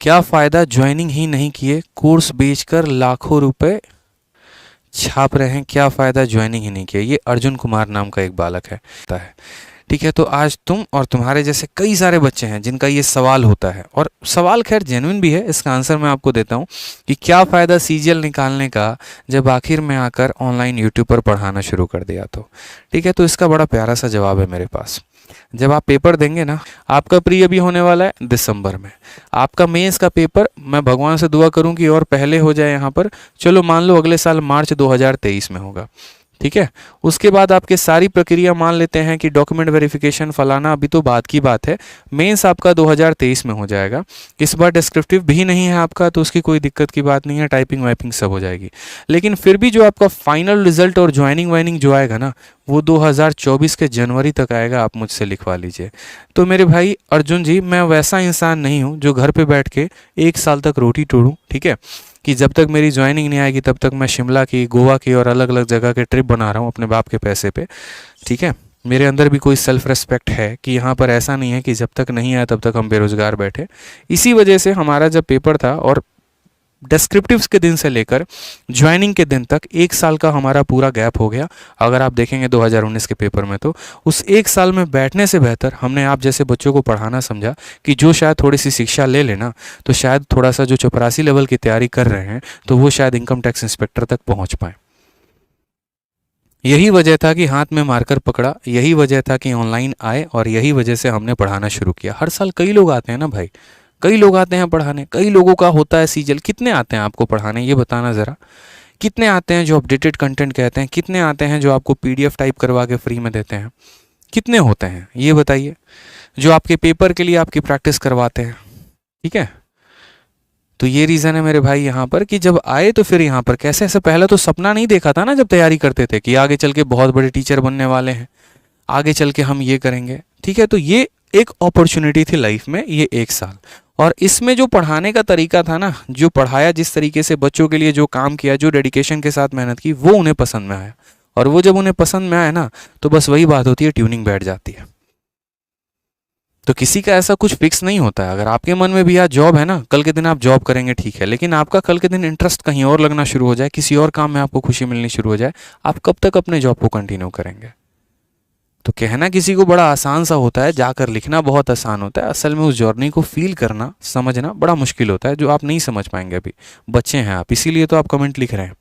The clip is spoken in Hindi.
क्या फ़ायदा ज्वाइनिंग ही नहीं किए, कोर्स बेचकर लाखों रुपए छाप रहे हैं, क्या फ़ायदा ज्वाइनिंग ही नहीं किया। ये अर्जुन कुमार नाम का एक बालक है। ठीक है, तो आज तुम और तुम्हारे जैसे कई सारे बच्चे हैं जिनका ये सवाल होता है, और सवाल खैर जेन्युइन भी है। इसका आंसर मैं आपको देता हूँ कि क्या फ़ायदा सीजीएल निकालने का जब आखिर में आकर ऑनलाइन यूट्यूब पर पढ़ाना शुरू कर दिया तो। ठीक है, तो इसका बड़ा प्यारा सा जवाब है मेरे पास। जब आप पेपर देंगे ना, आपका प्री अभी होने वाला है दिसंबर में, आपका मेंस का पेपर मैं भगवान से दुआ करूं कि और पहले हो जाए यहाँ पर, चलो मान लो अगले साल मार्च 2023 में होगा। ठीक है, उसके बाद आपके सारी प्रक्रिया मान लेते हैं कि डॉक्यूमेंट वेरिफिकेशन फलाना अभी तो बात की बात है, मेंस आपका 2023 में हो जाएगा। इस बार डिस्क्रिप्टिव भी नहीं है आपका, तो उसकी कोई दिक्कत की बात नहीं है, टाइपिंग वाइपिंग सब हो जाएगी। लेकिन फिर भी जो आपका फाइनल रिजल्ट और ज्वाइनिंग वाइनिंग जो आएगा ना, वो 2024 के जनवरी तक आएगा, आप मुझसे लिखवा लीजिए। तो मेरे भाई अर्जुन जी, मैं वैसा इंसान नहीं हूँ जो घर पे बैठ के 1 साल तक रोटी तोड़ूँ। ठीक है, कि जब तक मेरी ज्वाइनिंग नहीं आएगी तब तक मैं शिमला की, गोवा की और अलग अलग जगह के ट्रिप बना रहा हूँ अपने बाप के पैसे पे। ठीक है, मेरे अंदर भी कोई सेल्फ रेस्पेक्ट है कि यहाँ पर ऐसा नहीं है कि जब तक नहीं आया तब तक हम बेरोजगार बैठे। इसी वजह से हमारा जब पेपर था और डिस्क्रिप्टिव्स के दिन से लेकर ज्वाइनिंग के दिन तक 1 साल का हमारा पूरा गैप हो गया। अगर आप देखेंगे 2019 के पेपर में, तो उस 1 साल में बैठने से बेहतर हमने आप जैसे बच्चों को पढ़ाना समझा कि जो शायद थोड़ी सी शिक्षा ले लेना, तो शायद थोड़ा सा जो चपरासी लेवल की तैयारी कर रहे हैं तो वो शायद इनकम टैक्स इंस्पेक्टर तक पहुंच पाए। यही वजह था कि हाथ में मार्कर पकड़ा, यही वजह था कि ऑनलाइन आए, और यही वजह से हमने पढ़ाना शुरू किया। हर साल कई लोग आते हैं ना भाई, कई लोग आते हैं पढ़ाने, कई लोगों का होता है सीजीएल। कितने आते हैं आपको पढ़ाने, ये बताना ज़रा। कितने आते हैं जो अपडेटेड कंटेंट कहते हैं, कितने आते हैं जो आपको पीडीएफ टाइप करवा के फ्री में देते हैं, कितने होते हैं ये बताइए, जो आपके पेपर के लिए आपकी प्रैक्टिस करवाते हैं। ठीक है, तो ये रीज़न है मेरे भाई यहाँ पर कि जब आए तो फिर यहाँ पर कैसे, ऐसे पहले तो सपना नहीं देखा था ना जब तैयारी करते थे कि आगे चल के बहुत बड़े टीचर बनने वाले हैं, आगे चल के हम ये करेंगे। ठीक है, तो ये एक अपॉर्चुनिटी थी लाइफ में, ये 1 साल। और इसमें जो पढ़ाने का तरीका था ना, जो पढ़ाया, जिस तरीके से बच्चों के लिए जो काम किया, जो डेडिकेशन के साथ मेहनत की, वो उन्हें पसंद में आया। और वो जब उन्हें पसंद में आया ना, तो बस वही बात होती है, ट्यूनिंग बैठ जाती है। तो किसी का ऐसा कुछ फिक्स नहीं होता है। अगर आपके मन में भी आज जॉब है ना, कल के दिन आप जॉब करेंगे, ठीक है, लेकिन आपका कल के दिन इंटरेस्ट कहीं और लगना शुरू हो जाए, किसी और काम में आपको खुशी मिलनी शुरू हो जाए, आप कब तक अपने जॉब को कंटिन्यू करेंगे। तो कहना किसी को बड़ा आसान सा होता है, जाकर लिखना बहुत आसान होता है, असल में उस जर्नी को फील करना, समझना बड़ा मुश्किल होता है, जो आप नहीं समझ पाएंगे। अभी बच्चे हैं आप, इसीलिए तो आप कमेंट लिख रहे हैं।